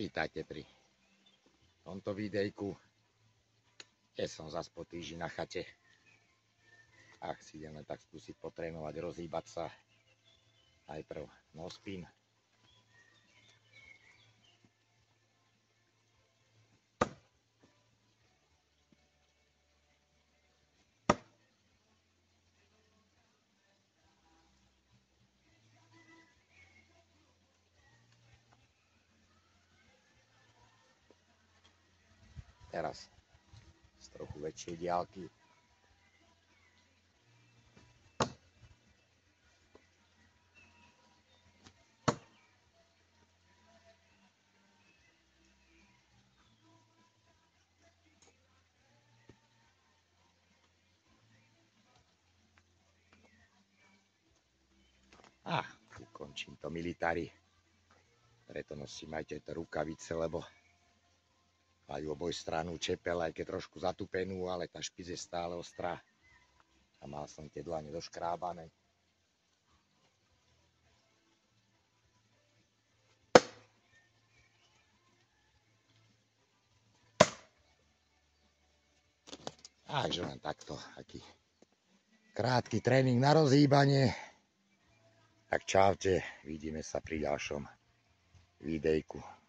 Vítajte pri tomto videjku, kde som zas po týždni na chate. Ach, si ideme tak skúsiť potrénovať, rozhýbať sa. Najprv nospin. Teraz z trochu väčšej diaľky. A ukončím to militári. Preto nosím aj tieto rukavice, lebo majú obojstrannú čepel, aj keď trošku zatupenú, ale tá špic je stále ostrá. A mal som tie dlane doškrábané. Takže len takto, aký krátky tréning na rozhýbanie. Tak čaute, vidíme sa pri ďalšom videjku.